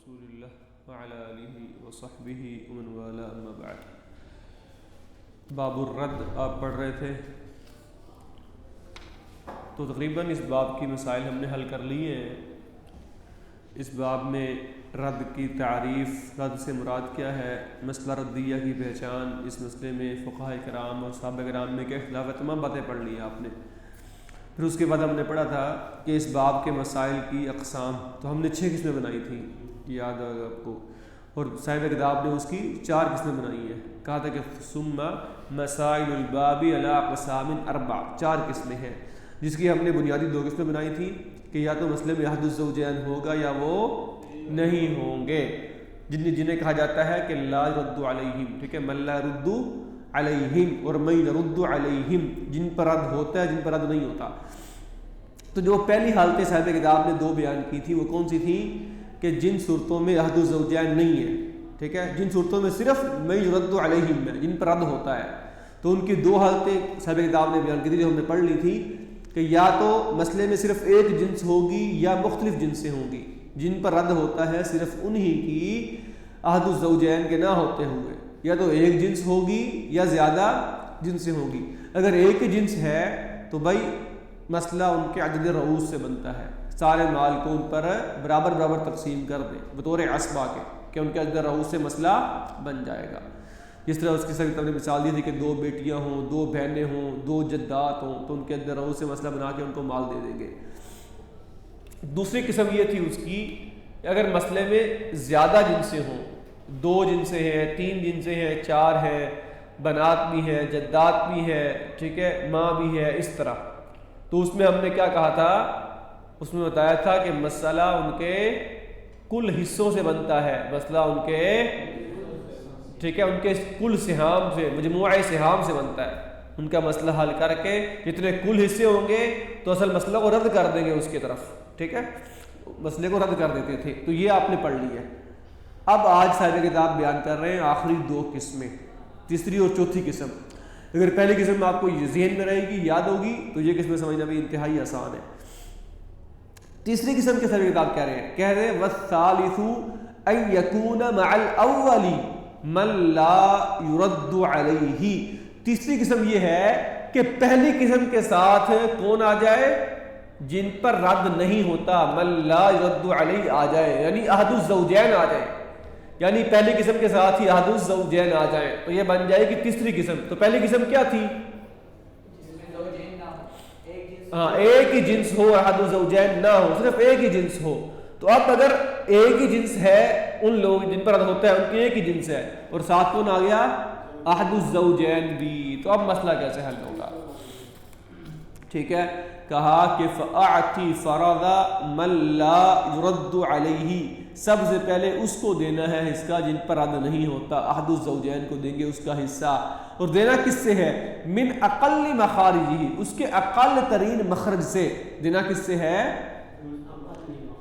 رسول اللہ وعلی آلہ وصحبہ ومن والا اما بعد۔ باب الرد آپ پڑھ رہے تھے، تو تقریباً اس باب کی مسائل ہم نے حل کر لیے ہیں۔ اس باب میں رد کی تعریف، رد سے مراد کیا ہے، مسئلہ ردیہ کی پہچان، اس مسئلے میں فقہاء کرام اور صحابہ کرام میں کیا اختلاف ہے، تمام باتیں پڑھ لی ہیں آپ نے۔ پھر اس کے بعد ہم نے پڑھا تھا کہ اس باب کے مسائل کی اقسام، تو ہم نے 6 قسمیں بنائی تھیں، یاد ہوگا آپ کو، اور صاحب کتاب نے اس کی 4 قسمیں بنائی ہیں۔ کہا تھا کہ ثم مسائل الباب علی اقسام 4، 4 قسمیں ہیں، جس کی ہم نے بنیادی 2 قسمیں بنائی تھیں کہ یا تو مسئلے میں احد الزوجین ہوگا یا وہ نہیں ہوں گے، جنہیں کہا جاتا ہے کہ لا يرد علیہم، ٹھیک ہے، من لا يرد علیہم اور من يرد علیہم، جن پر رد ہوتا ہے جن پر رد نہیں ہوتا۔ تو جو پہلی حالتیں صاحب کتاب نے 2 بیان کی تھی وہ کون سی تھی کہ جن صورتوں میں احد الزوجین نہیں ہے، ٹھیک ہے، جن صورتوں میں صرف من يرد علیہم ہے، جن پر رد ہوتا ہے، تو ان کی 2 حالتیں صاحب کتاب نے بیان کی تھی جو ہم نے پڑھ لی تھی کہ یا تو مسئلے میں صرف ایک جنس ہوگی یا مختلف جنسیں ہوں گی، جن پر رد ہوتا ہے صرف انہی کی احد الزوجین کے نہ ہوتے ہوئے، یا تو ایک جنس ہوگی یا زیادہ جنسیں ہوں گی۔ اگر ایک جنس ہے تو بھائی مسئلہ ان کے عدد رؤوس سے بنتا ہے، سارے مال کو ان پر برابر برابر تقسیم کر دیں بطور عصبہ کے، کہ ان کے عدد رؤوس سے مسئلہ بن جائے گا۔ جس طرح اس کی سب نے مثال دی تھی کہ 2 بیٹیاں ہوں، 2 بہنیں ہوں، 2 جدات ہوں، تو ان کے عدد رؤوس سے مسئلہ بنا کے ان کو مال دے دیں گے۔ دوسری قسم یہ تھی اس کی اگر مسئلے میں زیادہ جنسیں ہوں، 2 جنسیں ہیں، 3 جنسیں ہیں، 4 ہیں، بنات بھی ہیں، جدات بھی ہیں، ٹھیک ہے، ماں بھی ہے، اس طرح، تو اس میں ہم نے کیا کہا تھا، اس میں بتایا تھا کہ مسئلہ ان کے کل حصوں سے بنتا ہے، مسئلہ ان کے، ٹھیک ہے، ان کے کل سہام سے، مجموعہ سہام سے بنتا ہے۔ ان کا مسئلہ حل کر کے جتنے کل حصے ہوں گے تو اصل مسئلہ کو رد کر دیں گے اس کی طرف، ٹھیک ہے، مسئلے کو رد کر دیتے تھے، تو یہ آپ نے پڑھ لی ہے۔ اب آج صاحب کتاب بیان کر رہے ہیں آخری 2 قسمیں، تیسری اور چوتھی قسم۔ اگر پہلی قسم آپ کو ذہن میں رہے گی، یاد ہوگی، تو یہ قسمیں سمجھنا بھی انتہائی آسان ہے۔ تیسری قسم کے صاحب کتاب کہہ رہے ہیں، وَالثَّالِثُ أَن يَكُونَ مَعَ الْأَوَّلِ مَن لَا يُرَدُّ عَلَيْهِ۔ تیسری قسم یہ ہے کہ پہلی قسم کے ساتھ کون آ جائے، جن پر رد نہیں ہوتا، من لا يرد علیہ آ جائے، یعنی احد الزوجین آ جائے، یعنی پہلی قسم کے ساتھ ہی احد الزوجین آ جائیں، تو یہ بن جائے گی تیسری قسم۔ تو پہلی قسم کیا تھی، ہاں، ایک ہی جنس ہو، احد الزوجین نہ ہو، صرف ایک ہی جنس ہو۔ تو اب اگر ایک ہی جنس ہے، ان لوگ جن پر رد ہوتا ہے ان کی ایک ہی جنس ہے، اور ساتھ کون آ گیا، احد الزوجین بھی، تو اب مسئلہ کیسے حل ہوگا، ٹھیک ہے، کہا کہ فَأَعْتِ فَرَضَ مَن لَا يُرَدُّ عَلَيْهِ، سب سے پہلے اس کو دینا ہے حصہ جن پر رد نہیں ہوتا، احد الزوجین کو دیں گے اس کا حصہ، اور دینا کس سے ہے، من اقل مخارجہ، اس کے اقل ترین مخرج سے دینا، کس سے ہے،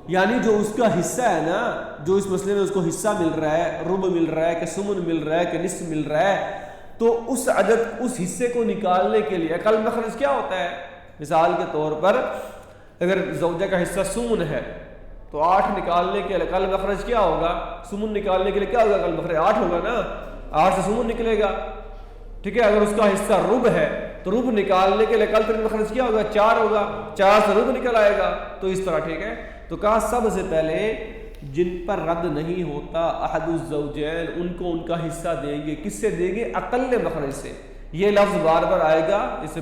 یعنی جو اس کا حصہ ہے نا، جو اس مسئلے میں اس کو حصہ مل رہا ہے، ربع مل رہا ہے کہ سمن مل رہا ہے کہ نصف مل رہا ہے، تو اس عدد، اس حصے کو نکالنے کے لیے اقل مخرج کیا ہوتا ہے، مثال کے طور پر اگر زوجہ کا حصہ سمن ہے تو 8 نکالنے کے لیے اقل مخرج کیا ہوگا، سمن نکالنے کے لیے کیا ہوگا، اقل مخرج 8 ہوگا نا، 8 سے سمن نکلے گا، ٹھیک ہے۔ اگر اس کا حصہ ربع ہے تو ربع نکالنے کے لیے اقل ترین مخرج کیا ہوگا، 4 ہوگا، 4 سے ربع نکل آئے گا، تو اس طرح، ٹھیک ہے۔ تو کہا سب سے پہلے جن پر رد نہیں ہوتا احد الزوجین، ان کو ان کا حصہ دیں گے، کس سے دیں گے، اقل مخرج سے۔ یہ لفظ بار بار آئے گا اس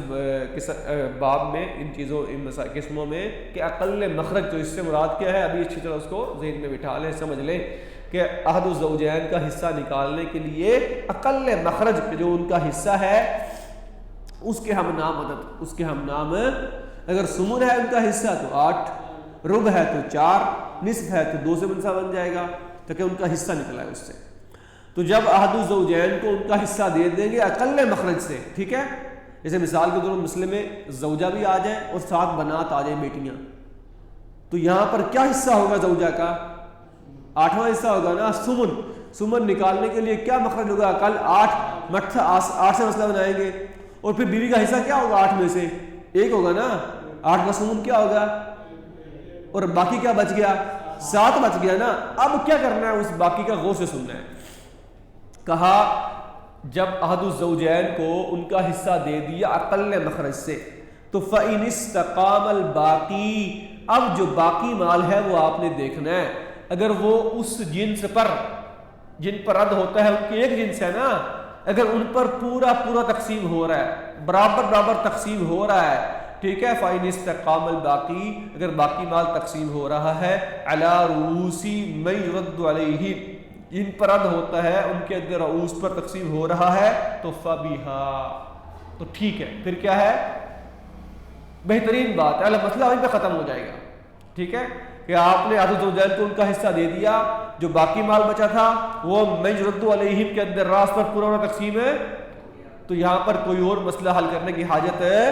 باب میں، ان چیزوں، ان قسموں میں، کہ اقل مخرج، تو اس سے مراد کیا ہے، ابھی اچھی طرح اس کو ذہن میں بٹھا لیں، سمجھ لیں کہ احد الزوجین کا حصہ نکالنے کے لیے اقل مخرج جو ان کا حصہ ہے اس کے ہم نام عدد، اس کے ہم نام، اگر سمن ہے ان کا حصہ تو 8، ربع ہے تو 4، نصف ہے تو 2 سے منسا بن جائے گا، تاکہ ان کا حصہ نکلا ہے اس سے۔ تو جب احد الزوجین کو ان کا حصہ دے دیں گے اقل مخرج سے، ٹھیک ہے، جیسے مثال کے طور پر مسئلے میں زوجہ بھی آ جائے اور 7 بنات آ جائیں، بیٹیاں، تو یہاں پر کیا حصہ ہوگا زوجہ کا، 8واں حصہ ہوگا نا، سمن۔ سمن نکالنے کے لیے کیا مخرج ہوگا، اقل 8 سے مسئلہ بنائیں گے، اور پھر بیوی کا حصہ کیا ہوگا، 8 میں سے 1 ہوگا نا، 8 کا سمن کیا ہوگا، اور باقی کیا بچ گیا، 7 بچ گیا نا. اب کیا کرنا ہے, اس باقی کا غور سے سننا ہے. کہا جب احد الزوجین کو ان کا حصہ دے دیا اقل مخرج سے, تو فَإِنِ اسْتَقَامَ الْبَاقِي, اب جو باقی مال ہے وہ آپ نے دیکھنا ہے. اگر وہ اس جنس پر, جن پر رد ہوتا ہے ان کی ایک جنس ہے نا, اگر ان پر پورا تقسیم ہو رہا ہے, برابر تقسیم ہو رہا ہے, ٹھیک ہے, فَإِنِ اسْتَقَامَ الْبَاقِي, اگر باقی مال تقسیم ہو رہا ہے, عَلَى رُؤُوسِ مَن يُرَدُّ عَلَيْهِ, جن پر رد ہوتا ہے ان کے رؤوس پر تقسیم ہو رہا ہے, تو فَبِهَا, تو ٹھیک ہے. پھر کیا ہے, بہترین بات ہے, مسئلہ وہیں پہ ختم ہو جائے گا. ٹھیک ہے کہ آپ نے احد الزوجین کو ان کا حصہ دے دیا, جو باقی مال بچا تھا وہ مَن يُرَدُّ عَلَيْهِم کے اندر راس پر پورا تقسیم ہے, تو یہاں پر کوئی اور مسئلہ حل کرنے کی حاجت ہے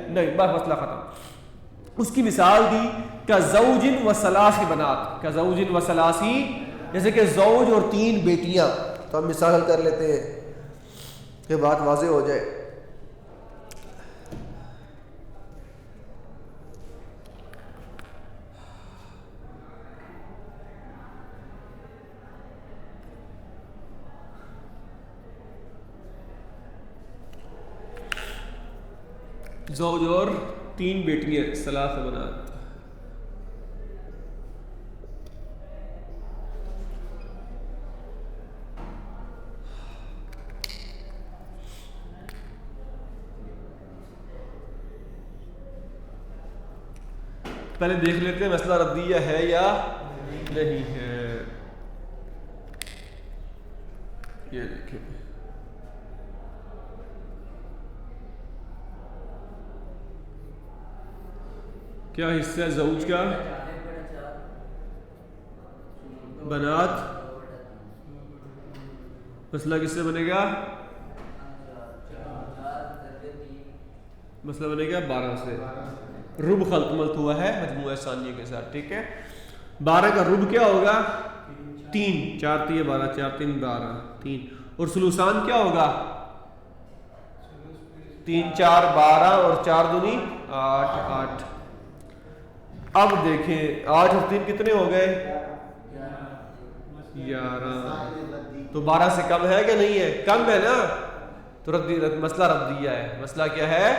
نہیں, بس مسئلہ ختم. اس کی مثال دی کَزَوْجٍ وَثَلَاثِ بَنَاتٍ, کَزَوْجٍ وَثَلَاثِ, جیسے کہ زوج اور 3 بیٹیاں. تو ہم مثال حل کر لیتے ہیں کہ بات واضح ہو جائے. زوج اور 3 بیٹیاں, 3 بنات. پہلے دیکھ لیتے ہیں مسئلہ ردیہ ہے یا نہیں ہے. یہ دیکھیں, کیا حصہ ہے زوج کا, بنات, مسئلہ کس سے بنے گا, مسئلہ بنے گا 12 سے. رب خلط ملت ہوا ہے مجموعہ ثانیہ کے ساتھ. ٹھیک ہے, 12 کا رب کیا ہوگا, 3, 4 3 12, 4 3 12, 3. اور ثلثان کیا ہوگا, 3 4 12 اور 4 دونی 8 8. اب دیکھیں 8 اور 3 کتنے ہو گئے, 11. تو 12 سے کم ہے کہ نہیں ہے, کم ہے نا, تو مسئلہ ردیہ ہے. مسئلہ کیا ہے,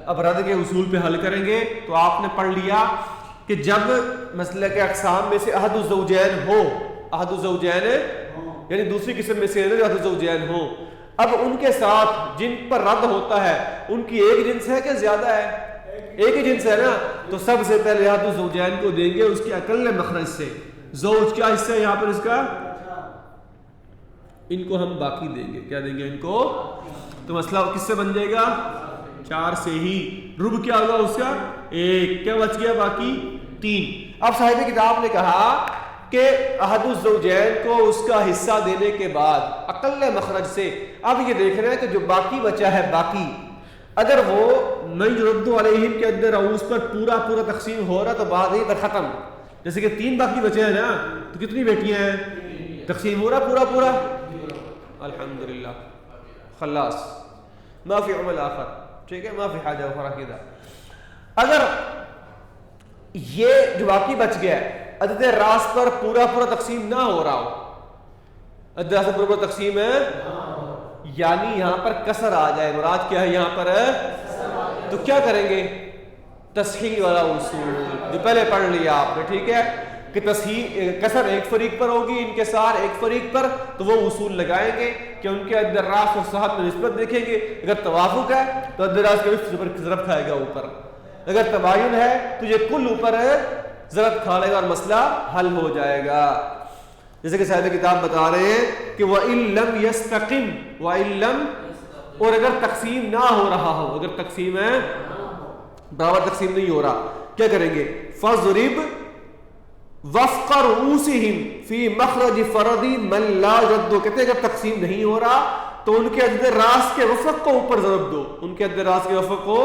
اب رد کے اصول پہ حل کریں گے. تو آپ نے پڑھ لیا کہ جب مسئلہ کے اقسام میں سے احد الزوجین ہو, احد الزوجین یعنی دوسری قسم میں سے احد الزوجین ہو, اب ان کے ساتھ جن پر رد ہوتا ہے ان کی ایک جنس ہے کہ زیادہ ہے, ایک ہی جنس ہے نا, تو سب سے پہلے احد الزوجین کو دیں گے اس کے اقل مخرج سے. زوج کیا حصہ ہے یہاں پر اس کا, ان کو ہم باقی دیں گے. کیا دیں گے ان کو, تو مسئلہ کس سے بن جائے گا, 4 سے ہی. رب کیا ہوگا اس کا 1, کیا بچ گیا باقی 3. اب صاحب کتاب نے کہا کہ احد الزوجین کو اس کا حصہ دینے کے بعد اقل مخرج سے اب یہ دیکھ رہے ہیں کہ جو باقی بچا ہے, باقی اگر وہ من يرد علیہم کے اندر اس پر پورا تقسیم ہو رہا تو بات ہی پر ختم. جیسے کہ 3 باقی بچے ہیں نا, تو کتنی بیٹیاں ہیں, تقسیم ہو رہا پورا, الحمدللہ, خلاص, ما فی عمل آخر. ٹھیک ہے, ما فی حاجہ اخرى کذا. اگر یہ جو باقی بچ گیا عدد راس پر پورا تقسیم نہ ہو رہا ہو, عدد راس پر پورا تقسیم ہے, یعنی یہاں پر کسر آ جائے, مراد کیا ہے یہاں پر, تو کیا کریں گے, تصحیح والا اصول جو پہلے پڑھ لیا آپ نے. ٹھیک ہے کہ تصحیح کسر ایک فریق پر ہوگی, انکسار ایک فریق پر, تو وہ اصول لگائیں گے کہ ان کے عدد راس اور صحت میں نسبت دیکھیں گے. اگر توافق ہے تو عدد راس کا ضرب کھائے گا اوپر, اگر تباین ہے تو یہ کل اوپر ضرب کھا لے گا اور مسئلہ حل ہو جائے گا. جیسے کہ صاحب کتاب بتا رہے ہیں کہ وَإِن لَمْ يَسْتَقِمْ, وَإِن لَمْ, اور اگر تقسیم نہ ہو رہا ہو, اگر تقسیم ہے برابر تقسیم نہیں ہو رہا, کیا کریں گے, فَضْرِبْ وَفْقَ رُؤُوسِهِمْ فِي مَخْرَجِ فَرَضِ مَنْ لَا يَرَدُّ. کہتے ہیں اگر تقسیم نہیں ہو رہا تو ان کے عدد راس کے وفق کو اوپر ضرب دو, ان کے عدد راس کے وفق کو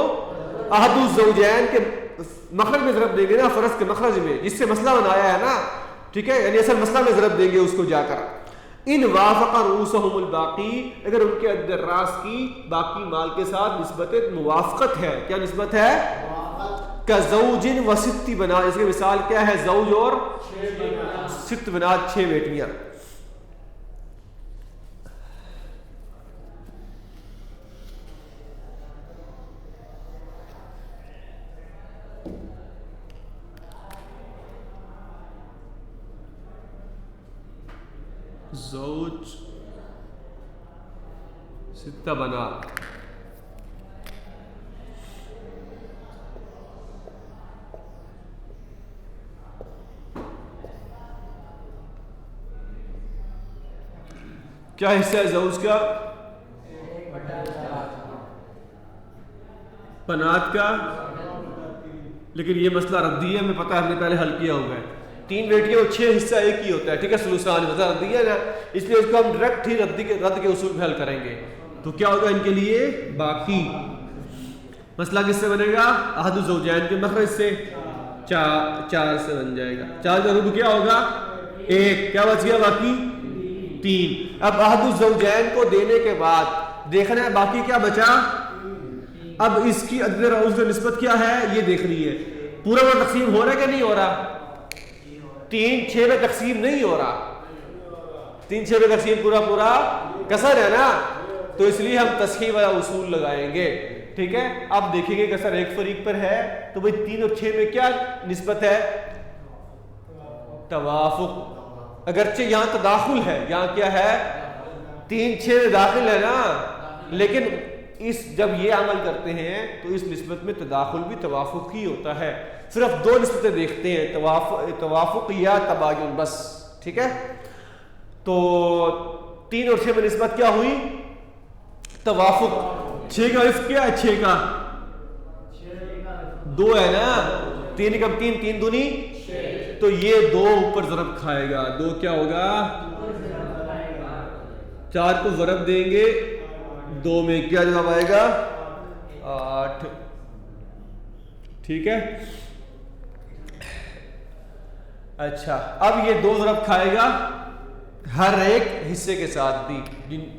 احد الزوجین کے مخرج میں ضرب دیں گے نا, فرض کے مخرج میں, جس سے مسئلہ بنایا ہے نا. ٹھیک ہے, یعنی اصل مسئلہ میں ضرب دیں گے اس کو جا کر. ان وافق رؤوسهم الباقی, اگر ان کے عدد راس کی باقی مال کے ساتھ نسبت موافقت ہے. کیا نسبت ہے, کزوجن و ست بنات، اس کی مثال کیا ہے؟ زوج اور ست بنات، 6 بیٹیاں. زوج 6 بنات. کیا حصہ ہے زوج کا؟ بنات کا. لیکن یہ مسئلہ ردیہ میں پتہ ہے، ہم نے پہلے حل کیا ہوا ہے. 3 بیٹیاں اور 6 حصہ ایک ہی ہوتا ہے. ٹھیک ہے، ثلثان مسئلہ ردیہ ہے نا، اس لیے اس کو ہم ڈائریکٹ ہی رد کے اصول پہ حل کریں گے. تو کیا ہوگا ان کے لیے؟ باقی. مسئلہ کس سے بنے گا؟ احد الزوجین کے مخرج سے. 4 سے بن جائے گا. 4 کا ربع کیا ہوگا؟ 1. کیا بچ گیا؟ باقی 3. اب احد الزوجین کو دینے کے بعد دیکھنا ہے باقی کیا بچا. اب اس کی عدد رؤوس سے نسبت کیا ہے یہ دیکھنی ہے. پورا وہ تقسیم ہو رہا ہے کہ نہیں ہو رہا؟ 3 6 میں تقسیم نہیں ہو رہا. 3 6 میں تقسیم پورا کسر ہے نا، تو اس لیے ہم تصحیح والا اصول لگائیں گے. ٹھیک ہے، اب دیکھیں گے کسر ایک فریق پر ہے تو بھئی 3 اور 6 میں کیا نسبت ہے؟ توافق. اگرچہ یہاں تداخل ہے، یہاں کیا ہے؟ 3 6 میں داخل ہے نا، لیکن جب یہ عمل کرتے ہیں تو اس نسبت میں تداخل بھی توافق ہی ہوتا ہے. صرف 2 نسبتیں دیکھتے ہیں، توافق یا تباین بس. ٹھیک ہے، تو 3 اور 6 میں نسبت کیا ہوئی؟ توافق. 6 کا رفع کیا ہے؟ 6 کا 2 ہے نا، 3 کم 3 3 دونی، تو یہ 2 اوپر ضرب کھائے گا. 2 کیا ہوگا؟ 4 کو ضرب دیں گے 2 میں، کیا جواب آئے گا؟ 8. ٹھیک ہے، اچھا اب یہ 2 ضرب کھائے گا ہر ایک حصے کے ساتھ بھی.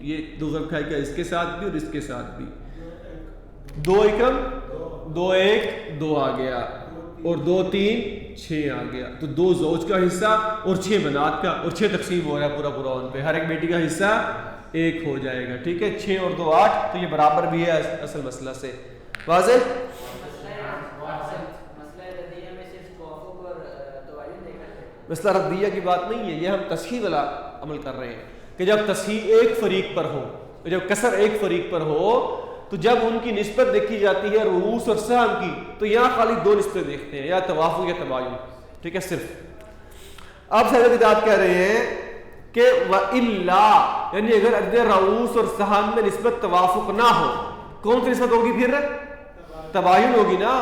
یہ 2 ضرب کھائے گا اس کے ساتھ بھی اور اس کے ساتھ بھی. 2 ایکم 2 1 2 آ گیا، اور 2 3 6 آ گیا. تو 2 زوج کا حصہ اور 6 بنات کا، اور 6 تقسیم ہو رہا ہے پورا ان پہ. ہر ایک بیٹی کا حصہ 1 ہو جائے گا. ٹھیک ہے، 6 اور 2 8، تو یہ برابر بھی ہے اصل مسئلہ سے. واضح؟ مسئلہ ردیہ کی بات نہیں ہے، یہ ہم تصحیح والا عمل کر رہے ہیں کہ جب تصحیح ایک فریق پر ہو، جب کسر ایک فریق پر ہو، تو جب ان کی نسبت دیکھی جاتی ہے رؤوس اور سہام کی، تو یہاں خالی 2 نسبتیں دیکھتے ہیں، یا توافق یا تباین. ٹھیک ہے، صرف. اب صاحب کتاب کہہ رہے ہیں کہ وَإِلَّا، یعنی اگر عدد رؤوس اور سہام میں نسبت توافق نہ ہو، کون سی نسبت ہوگی پھر؟ تباین ہوگی نا،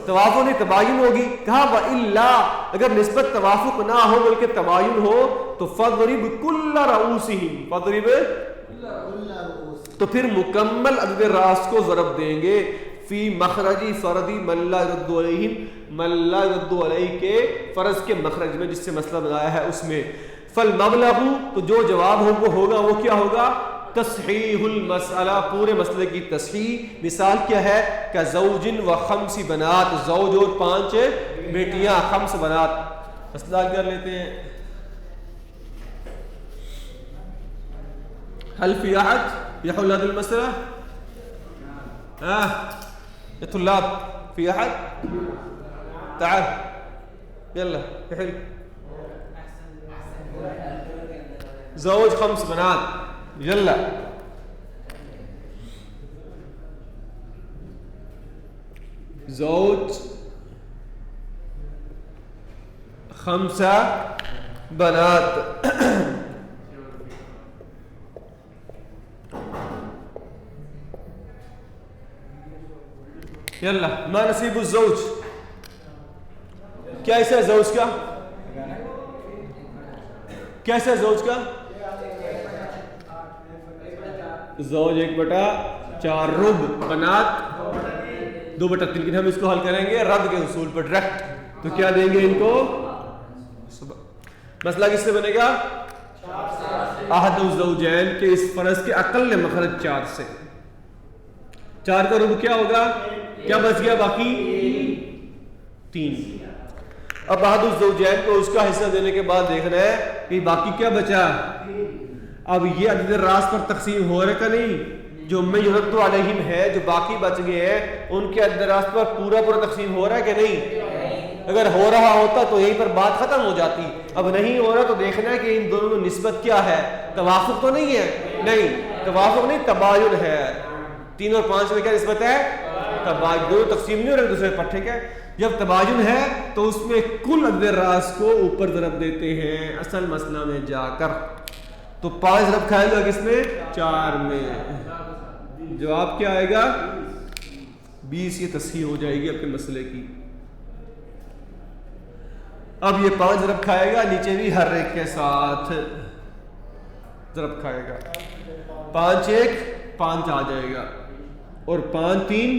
توافق نہیں تباین ہوگی. کہا وَإِلَّا، اگر نسبت توافق نہ ہو بلکہ تباین ہو تو فَضْرِبْ كُلَّ رَؤُوسِهِمْ، فَضْرِبْ، تو پھر مکمل عدد راس کو ضرب دیں گے فی مخرجی فردی من لا يرد علیہم، من لا يرد علیہ کے فرض کے مخرج میں، جس سے مسئلہ بنایا ہے اس میں. فالمبلغ، تو جو جواب ہوگا وہ کیا ہوگا؟ تصحیح المسئلہ، پورے مسئلے کی تصحیح. مثال کیا ہے؟ کزوج و 5 بنات، زوج اور 5 بیٹیاں، 5 بنات. مسئلہ کر لیتے ہیں. هل في أحد يحل هذا المسألة؟ يا طلاب في أحد؟ تعال يلا يحل. زوج 5 بنات، يلا. زوج 5 بنات. یلا، ما نصیب الزوج، کیا ایسا ہے زوج کا؟ کیا ایسا ہے زوج کا؟ زوج 1/4 ربع، بنات 2/3. لیکن ہم اس کو حل کریں گے رد کے اصول پر ڈائریکٹ. تو کیا دیں گے ان کو؟ مسئلہ کس سے بنے گا؟ احد الزوجین کے اس فرض کے اقل مخرج 4 سے. 4 کا ربع کیا ہوگا؟ کیا بچ گیا باقی؟ 3. اب احد الزوجین کو اس کا حصہ دینے کے بعد دیکھنا ہے کہ باقی کیا بچا. اب یہ عدد راست پر تقسیم ہو رہا ہے کہ نہیں؟ جو میں یرد علیہم ہے، جو باقی بچ گئے ہیں، ان کے عدد راست پر پورا تقسیم ہو رہا ہے کہ نہیں؟ اگر ہو رہا ہوتا تو یہیں پر بات ختم ہو جاتی. اب نہیں ہو رہا تو دیکھنا ہے کہ ان دونوں میں نسبت کیا ہے. توافق تو نہیں ہے؟ نہیں، توافق نہیں، تباین ہے. 3 اور 5 میں کیا نسبت ہے؟ تباین. دونوں تقسیم نہیں ہو رہے دوسرے پر. ٹھیک ہے، جب تباین ہے تو اس میں کل عدد راست کو اوپر ضرب دیتے ہیں اصل مسئلہ میں جا کر. تو 5 ضرب کھائے گا کس میں؟ 4 میں. جواب کیا آئے گا؟ 20. یہ تصحیح ہو جائے گی اپنے مسئلے کی. اب یہ 5 ضرب کھائے گا، نیچے بھی ہر ایک کے ساتھ ضرب کھائے گا. 5 1 5 آ جائے گا، اور 5 3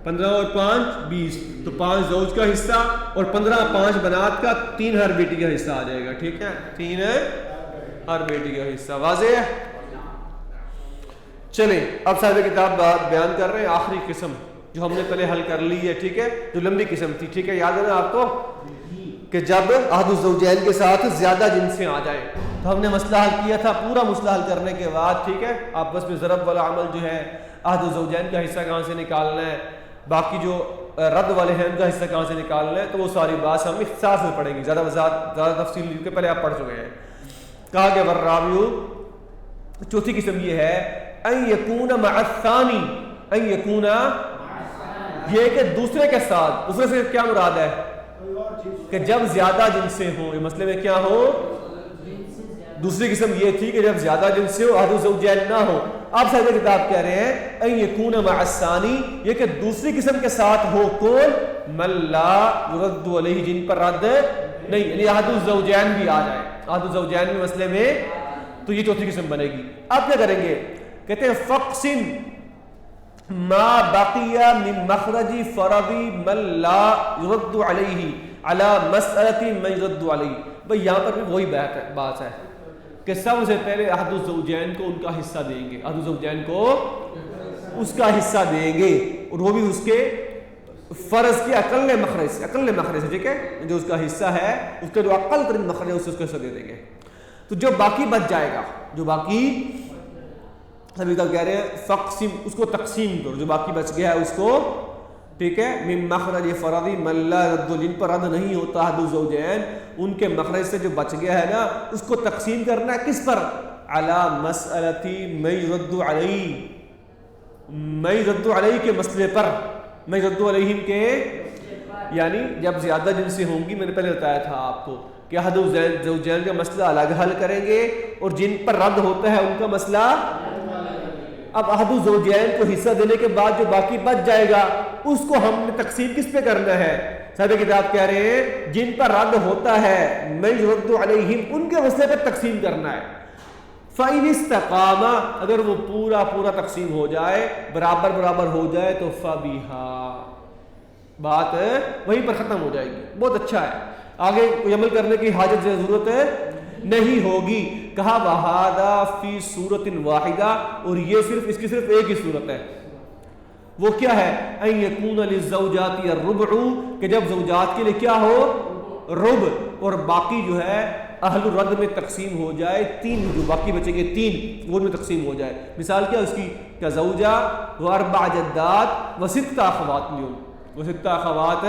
15 اور 5 20. تو 5 زوج کا حصہ اور 15 5 بنات کا، 3 ہر بیٹی کا حصہ آ جائے گا. ٹھیک ہے، 3 ہر بیٹی کا حصہ. واضح ہے؟ چلیں اب صاحب کتاب بات بیان کر رہے ہیں آخری قسم جو ہم نے پہلے حل کر لی ہے. ٹھیک ہے، جو لمبی قسم تھی. ٹھیک ہے، یاد ہے نا آپ کو کہ جب احد الزوجین کے ساتھ زیادہ جنسیں آ جائیں تو ہم نے مسئلہ حل کیا تھا. پورا مسئلہ حل کرنے کے بعد ٹھیک ہے، آپس میں ضرب والا عمل جو ہے احد الزوجین کا حصہ کہاں سے نکالنا ہے، باقی جو رد والے ہیں ان کا حصہ کہاں سے نکالنا ہے، تو وہ ساری بات ہم اختصار سے پڑھیں گے. زیادہ تفصیل کیونکہ پہلے آپ پڑھ چکے ہیں. کہا کہ والرابع، چوتھی قسم یہ ہے ان یکون مع الثانی، ان یکون یہ کہ دوسرے کے ساتھ. دوسرے سے کیا مراد ہے؟ کہ جب زیادہ جنسیں ہوں. یہ مسئلے میں کیا ہو؟ دوسری قسم یہ تھی کہ جب زیادہ جنسیں ہو، احد الزوجین نہ ہو. آپ صاحب کتاب کہہ رہے ہیں ان یکون مع الثانی، یہ کہ دوسری قسم کے ساتھ ہو کون؟ من لا یرد علیہ، جن پر رد نہیں، یعنی احد الزوجین بھی آ جائے. احد الزوجین بھی مسئلے میں، تو یہ چوتھی قسم بنے گی. آپ کیا کریں گے؟ کہتے ہیں فقسم ما بقی من مخرج فرض من لا یرد علیہ علی مسألۃ من یرد علیہ. بھئی یہاں پر بھی وہی بات ہے کہ سب سے پہلے احد الزوجین کو ان کا حصہ دیں گے. احد الزوجین کو اس کا حصہ دیں گے، اور وہ بھی اس کے فرض کے اقل مخرج سے. ٹھیک ہے، جو اس کا حصہ ہے اس کا جو اقل ترین مخرج ہے اس کا حصہ دے دیں گے. تو جو باقی بچ جائے گا، جو باقی سبھی کا کہہ رہے ہیں فقسم، اس کو تقسیم کرو. جو باقی بچ گیا ہے اس کو، ٹھیک ہے، من مخرج فرض من لا رد، جن پر رد نہیں ہوتا احد الزوجین، ان کے مخرج سے جو بچ گیا ہے نا، اس کو تقسیم کرنا ہے کس پر؟ علی مسألۃ من یرد علیہ، من یرد علیہ کے مسئلے پر. من یرد علیہم کے یعنی جب زیادہ جنسیں ہوں گی، میں نے پہلے بتایا تھا آپ کو کہ احد الزوجین کا مسئلہ الگ حل کریں گے، اور جن پر رد ہوتا ہے ان کا مسئلہ. اب احد الزوجین کو حصہ دینے کے بعد جو باقی بچ جائے گا اس کو ہم نے تقسیم کس پہ کرنا ہے؟ صاحب کتاب کہہ رہے ہیں جن پر رد ہوتا ہے من یرد علیہم، ان کے مسئلے پر تقسیم کرنا ہے. فَإِنِ اسْتَقَامَ، اگر وہ پورا تقسیم ہو جائے، برابر ہو جائے، تو فَبِهَا، بات وہیں پر ختم ہو جائے گی. بہت اچھا ہے، آگے کوئی عمل کرنے کی حاجت ضرورت نہیں ہوگی. کہا وَهَذَا فِي صُورَةٍ وَاحِدَةٍ، اور یہ اس کی صرف ایک ہی صورت ہے. وہ کیا ہے؟ ان یکون للزوجات الربع، کہ جب زوجات کے لیے کیا ہو؟ ربع، اور باقی جو ہے اہل الرد میں تقسیم ہو جائے. 3 جو باقی بچیں گے 3 وہ میں تقسیم ہو جائے. مثال کیا اس کی؟ کہ زوجہ و 4 جدات و 6 اخوات لیوں، وہ 6 اخوات.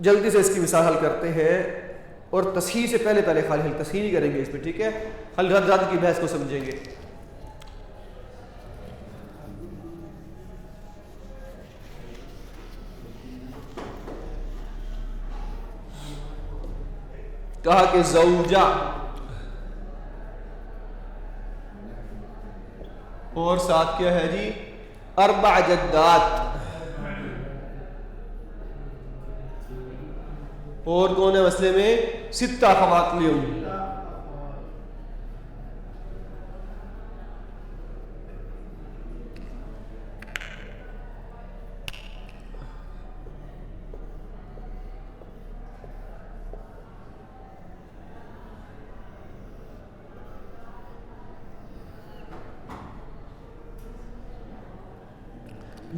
جلدی سے اس کی مثال حل کرتے ہیں، اور تصحیح سے پہلے خالی حل تصحیح نہیں کریں گے اس میں. ٹھیک ہے، حل رد کی بحث کو سمجھیں گے. کہا کہ زوجہ اور ساتھ کیا ہے جی؟ 4 جدات. اور کون ہے مسئلے میں؟ 6 اخوات لیوں.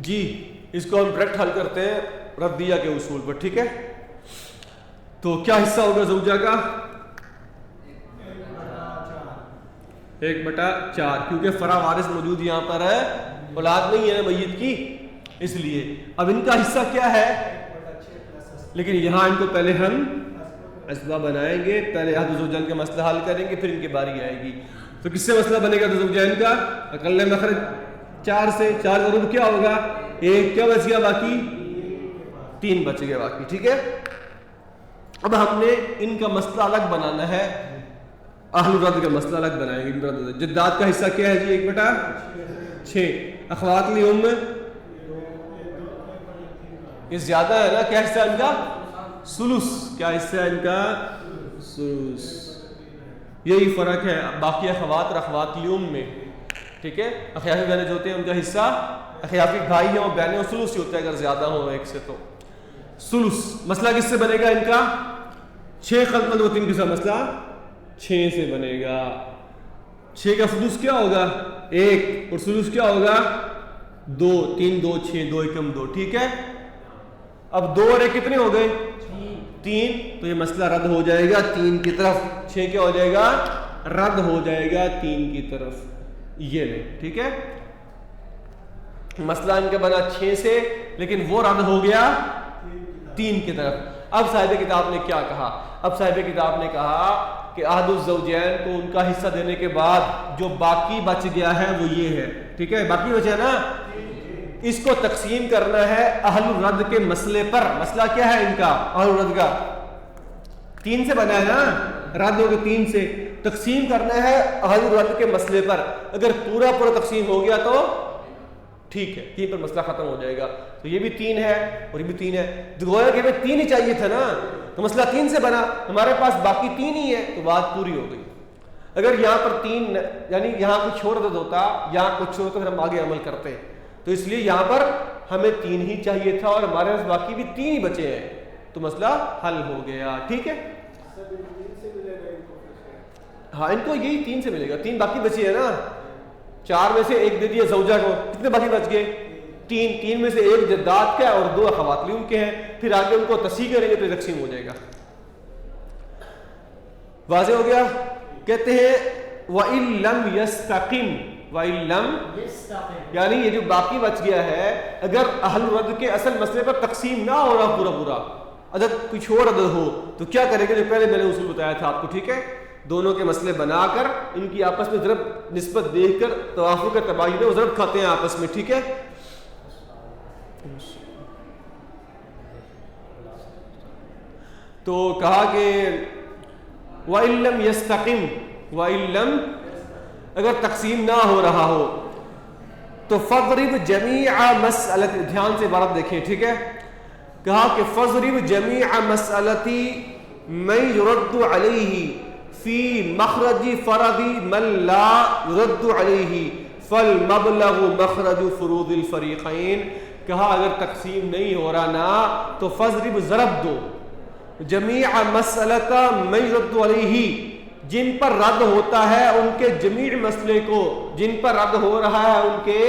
جی اس کو ہم ڈائریکٹ حل کرتے ہیں ردیہ کے اصول پر. ٹھیک ہے, تو کیا حصہ ہوگا زوجہ کا؟ 1/4, کیونکہ فرع وارث موجود یہاں پر ہے, اولاد نہیں ہے میت کی, اس لیے اب ان کا حصہ کیا ہے؟ لیکن یہاں ان کو پہلے ہم اسباب بنائیں گے, پہلے احد الزوجین کا مسئلہ حل کریں گے, پھر ان کی باری آئے گی. تو کس سے مسئلہ بنے گا زوجین کا؟ اقل مخرج 4 سے. 4 کا ربع کیا ہوگا؟ 1. کیا بچ گیا باقی؟ 3 بچ گیا باقی. ٹھیک ہے, اب ہم نے ان کا مسئلہ الگ بنانا ہے, اہل الرد کا مسئلہ الگ بنائیں گے. جدات کا حصہ کیا ہے جی؟ 1/6. اخوات لام یہ زیادہ ہے نا, کیا حصہ ہے ان کا؟ ثلث. کیا حصہ ہے ان کا؟ ثلث. یہی فرق ہے باقی اخوات اور اخوات لیوم میں. ٹھیک ہے, اخیافی بہنیں جو ہوتے ہیں ان کا حصہ, اخیافی بھائی ہیں وہ بہنیں, اور ثلث ہی ہوتا ہے اگر زیادہ ہو ایک سے. تو ثلث مسئلہ کس سے بنے گا ان کا؟ 6 خلق و 3 کس کا مسئلہ 6 سے بنے گا. 6 کا ثلث کیا ہوگا؟ 1, اور ثلث کیا ہوگا؟ 2. 3 2 6, 2 × 2. ٹھیک ہے, اب 2 اور 1 کتنے ہو گئے؟ 3. تو یہ مسئلہ رد ہو جائے گا 3 کی طرف. 6 کیا ہو جائے گا؟ رد ہو جائے گا 3 کی طرف. یہ لیں. ٹھیک ہے, مسئلہ ان کا بنا 6 سے, لیکن وہ رد ہو گیا 3 کی طرف. اب صاحب کتاب نے کیا کہا؟ اب صاحب کتاب نے کہا کہ احد الزوجین کو ان کا حصہ دینے کے بعد جو باقی بچ گیا ہے وہ یہ ہے. ٹھیک ہے, باقی بچا نا, اس کو تقسیم کرنا ہے اہل الرد کے مسئلے پر. مسئلہ کیا ہے ان کا؟ اہل الرد کا 3 سے بنا ہے نا, رد ہوگا 3 سے. تقسیم کرنا ہے اہل الرد کے مسئلے پر. اگر پورا تقسیم ہو گیا تو ٹھیک ہے, 3 پر مسئلہ ختم ہو جائے گا. تو یہ بھی 3 ہے اور یہ بھی 3 ہے. گویا کہ ہمیں 3 ہی چاہیے تھا نا, تو مسئلہ 3 سے بنا, ہمارے پاس باقی 3 ہی ہے, تو بات پوری ہو گئی. اگر یہاں پر 3 یعنی یہاں کچھ اور عدد ہوتا, یہاں کچھ اور, تو پھر ہم آگے عمل کرتے. تو اس لیے یہاں پر ہمیں 3 ہی چاہیے تھا, اور ہمارے پاس باقی بھی 3 ہی بچے ہیں, تو مسئلہ حل ہو گیا. ٹھیک ہے, ہاں ان کو یہی 3 سے ملے گا. 3 باقی بچے ہیں نا, 4 میں سے 1 دے دیا زوجہ کو, کتنے باقی بچ گئے؟ 3. 3 میں سے 1 جدات کا اور 2 اخوات لیوم کے ہیں. پھر آگے ان کو تصحیح کریں گے تو تقسیم ہو جائے گا. واضح ہو گیا؟ کہتے ہیں وَإِن لَمْ يَسْتَقِمْ, وَإِن لَمْ یعنی یہ جو باقی بچ گیا ہے, اگر اہل الرد کے اصل مسئلے پر تقسیم نہ ہو رہا پورا عدد, کچھ اور عدد ہو, تو کیا کریں گے؟ جو پہلے میں نے اصول بتایا تھا آپ کو. ٹھیک ہے, دونوں کے مسئلے بنا کر ان کی آپس میں ضرب نسبت دیکھ کر توافق کا تباین و ضرب کھاتے ہیں آپس میں. ٹھیک ہے, تو کہا کہ وَإِن لَمْ يَسْتَقِمْ, وَإِن لَمْ اگر تقسیم نہ ہو رہا ہو تو فَضْرِبْ جَمِيعَ مَسْأَلَةِ, دھیان سے عبارت دیکھیں. ٹھیک ہے, کہا کہ فَضْرِبْ جَمِيعَ مَسْأَلَةِ مَنْ يُرَدُّ عَلَيْهِ فی مخرج فرض من لا يرد علیہ فالمبلغ مخرج فروض الفریقین. کہا اگر تقسیم نہیں ہو رہا نا تو فضرب ضرب دو جمیع مسئلۃ من يرد علیہ, جن پر رد ہوتا ہے ان کے جمیع مسئلے کو, جن پر رد ہو رہا ہے ان کے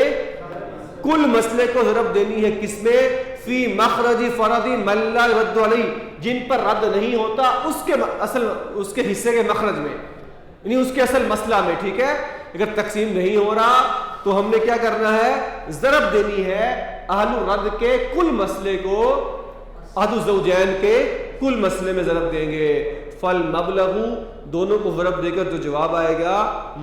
کل مسئلے کو ضرب دینی ہے. کس میں؟ فی مخرج فرض من لا يرد علیہ, جن پر رد نہیں ہوتا اس کے حصے کے مخرج میں, یعنی اس کے اصل مسئلہ میں. ٹھیک ہے, اگر تقسیم نہیں ہو رہا تو ہم نے کیا کرنا ہے؟ ضرب دینی ہے اہل الرد کے کل مسئلے کو احد الزوجین کے کل مسئلے میں ضرب دیں گے. فالمبلغ, دونوں کو ضرب دے کر جو جواب آئے گا,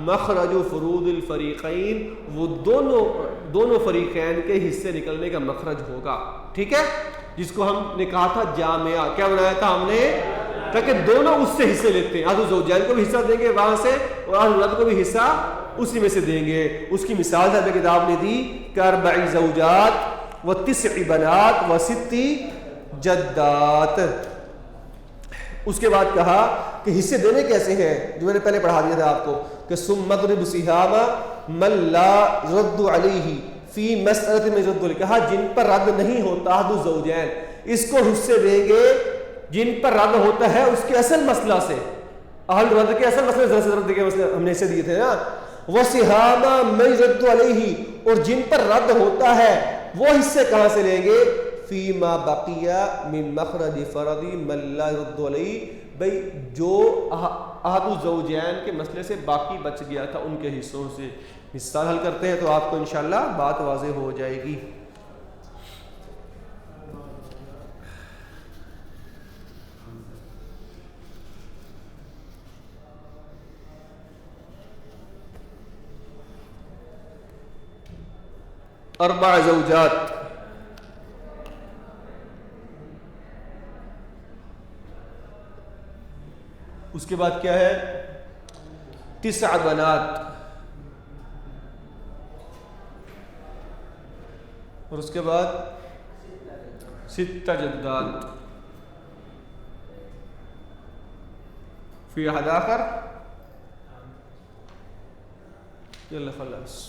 مخرج فروض الفریقین, وہ دونوں فریقین کے حصے نکلنے کا مخرج ہوگا. ٹھیک ہے, جس کو ہم نے کہا تھا جامعہ, کیا بنایا تھا ہم نے؟ تاکہ دونوں اس سے حصے لیتے ہیں, احد الزوجین کو بھی حصہ دیں گے وہاں سے, اور احد الرد کو بھی حصہ اسی میں سے دیں گے. اس کی مثال صاحب کتاب نے دی کہ 4 زوجات و 9 بنات و 6 جدات. اس کے بعد کہا کہ حصے دینے کیسے ہیں, جو میں نے پہلے پڑھا دیا تھا آپ کو, کہ ثم اضرب سہام من لا يرد علیہ فی مسئلۃ من يرد علیہ. کہا جن پر رد نہیں ہوتا احد الزوجین, اس کو حصے دیں گے جن پر رد ہوتا ہے اس کے اصل مسئلہ سے. اہل رد کے اصل مسئلے سے ضرب دے کے ہم نے حصے دیے تھے نا. وسہام من يرد علیہ, اور جن پر رد ہوتا ہے وہ حصے کہاں سے لیں گے؟ فیما بقیہ من مخرج فردی من لا يرد علیہ، بھئی جو احد الزوجین کے مسئلے سے باقی بچ گیا تھا ان کے حصوں سے. مثال حل کرتے ہیں تو آپ کو انشاءاللہ بات واضح ہو جائے گی. اربع زوجات، اس کے بعد کیا ہے؟ 9 بنات، اور اس کے بعد 6 جدات. فی احد آخر، یلا خلاص.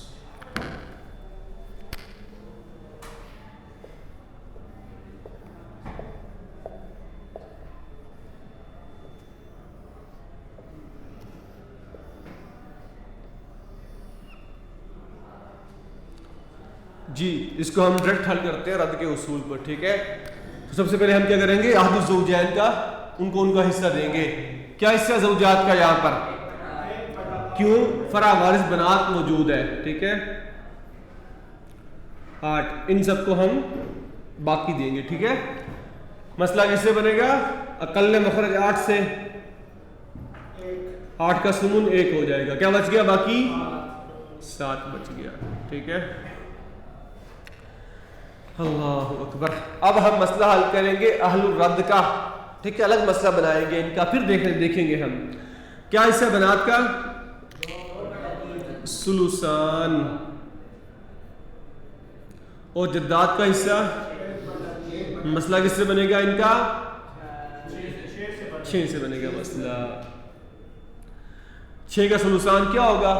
جی اس کو ہم ڈائریکٹ حل کرتے ہیں رد کے اصول پر. ٹھیک ہے، تو سب سے پہلے ہم کیا کریں گے؟ احد الزوجین کا ان کا حصہ دیں گے. کیا حصہ زوجات کا یہاں پر؟ کیوں؟ فرع وارث بنات موجود ہے. ٹھیک ہے، 8، ان سب کو ہم باقی دیں گے. ٹھیک ہے، مسئلہ کس سے بنے گا؟ اقل مخرج 8 سے، 8 کا سمن 1 ہو جائے گا. کیا بچ گیا؟ باقی 7 بچ گیا. ٹھیک ہے، اللہ اکبر. اب ہم مسئلہ حل کریں گے اہل الرد کا. ٹھیک ہے، الگ مسئلہ بنائیں گے ان کا، پھر دیکھیں گے ہم کیا حصہ بنات کا؟ ثلثان. اور جدات کا حصہ؟ مسئلہ کس سے بنے گا ان کا؟ 6 سے بنے گا مسئلہ. 6 کا ثلثان کیا ہوگا؟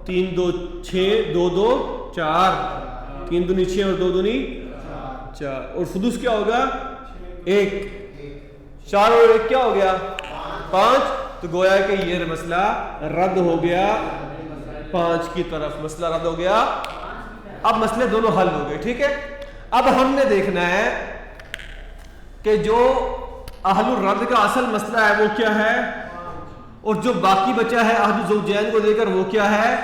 3 2 6 2 2 4، 3 دونی 6 اور 2 دونی 4. اور سدس کیا ہوگا؟ 1. 4 اور 1 کیا ہو گیا؟ 5. تو گویا کہ یہ مسئلہ رد ہو گیا 5 کی طرف. مسئلہ رد ہو گیا. اب مسئلے دونوں حل ہو گئے. ٹھیک ہے، اب ہم نے دیکھنا ہے کہ جو اہل الرد کا اصل مسئلہ ہے وہ کیا ہے، اور جو باقی بچا ہے احد الزوجین کو دے کر وہ کیا ہے؟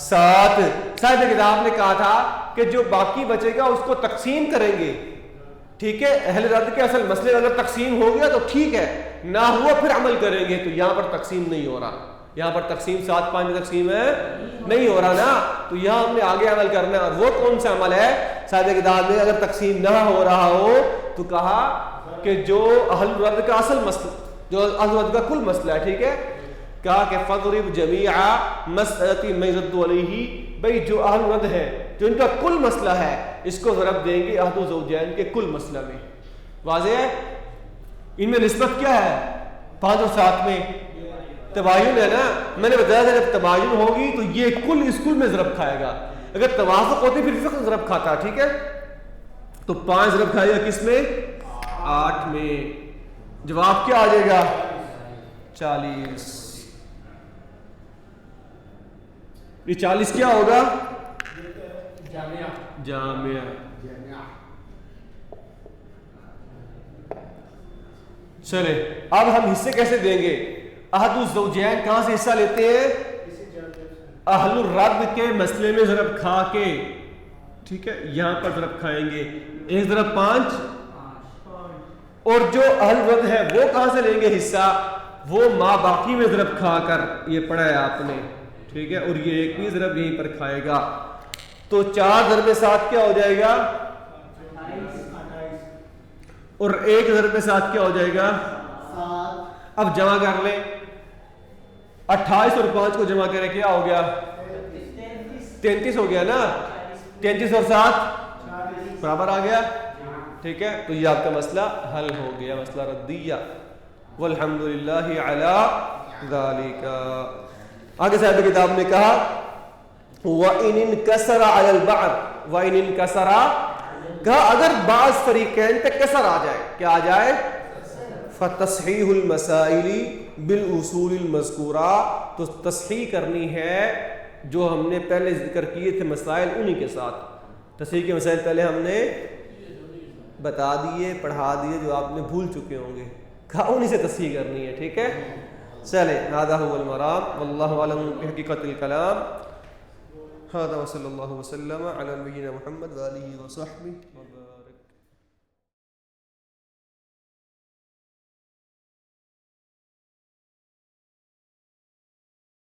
7. صاحب کتاب نے کہا تھا کہ جو باقی بچے گا اس کو تقسیم کریں گے. ٹھیک ہے، اہل رد کے اصل مسئلے اگر تقسیم ہو گیا تو ٹھیک ہے، نہ ہوا پھر عمل کریں گے. تو یہاں پر تقسیم نہیں ہو رہا، یہاں پر تقسیم 7-5 میں تقسیم ہے نہیں ہو رہا نا. تو یہاں ہم نے آگے عمل کرنا ہے. اور وہ کون سا عمل ہے؟ صاحب کتاب نے اگر تقسیم نہ ہو رہا ہو تو کہا کہ جو اہل رد کا اصل مسئلہ، جو اہل رد کا کل مسئلہ ہے، ٹھیک ہے، کہا کہ فضرب جمیع مسئلۃ من يرد علیہ. بھئی جو اہل رد ہے، جو ان کا کل مسئلہ ہے، اس کو ضرب دیں گے احد الزوجین کے کل مسئلہ میں. واضح ہے؟ ان میں نسبت کیا ہے؟ 5 اور 7 میں تباین ہے نا. میں نے بتایا تھا جب تباین ہوگی تو یہ کل اس کل میں ضرب کھائے گا. اگر توافق ہوتی پھر فقط ضرب کھاتا. ٹھیک ہے، تو 5 ضرب کھائے گا کس میں؟ 8 میں. جواب کیا آ جائے گا؟ 40. یہ 40 کیا ہوگا؟ جامعہ. چلے اب ہم حصے کیسے دیں گے؟ احد الزوجین کہاں سے حصہ لیتے ہیں؟ اہل الرد کے مسئلے میں ضرب کھا کے. ٹھیک ہے، یہاں پر ضرب کھائیں گے 1 ضرب 5. اور جو اہل الرد ہے وہ کہاں سے لیں گے حصہ؟ وہ ما باقی میں ضرب کھا کر. یہ پڑھا ہے آپ نے. ٹھیک ہے، اور یہ ایک بھی ضرب یہیں پر کھائے گا. تو 4 ضرب 7 کیا ہو جائے گا؟ اور 1 ضرب 7 کیا ہو جائے گا؟ 7. اب جمع کر لیں. 28 اور 5 کو جمع کرے کیا ہو گیا؟ 33 ہو گیا نا. 33 اور 7 برابر آ گیا. ٹھیک ہے، تو یہ آپ کا مسئلہ حل ہو گیا، مسئلہ ردیہ. والحمدللہ علی ذالک. آگے صاحب کتاب نے کہا وَإِنِ انْكَسَرَ عَلَى الْبَعْضِ وَإِنِ انْكَسَرَ، کہا اگر بعض فریقین پہ کسر آ جائے، کیا آ جائے؟ فَتَصْحِيحُ الْمَسَائِلِ بِالْأُصُولِ الْمَذْكُورَةِ، تو تصحیح کرنی ہے جو ہم نے پہلے ذکر کیے تھے مسائل انہی کے ساتھ. تصحیح کے مسائل پہلے ہم نے بتا دیے، پڑھا دیے، جو آپ نے بھول چکے ہوں گے، کہا انہی سے تصحیح کرنی ہے، ٹھیک ہے؟ چلے هذا هو المرام والله اعلم بحقیقت الکلام. هذا وصلی اللہ وسلم علی نبینا محمد وآلہ وصحبہ.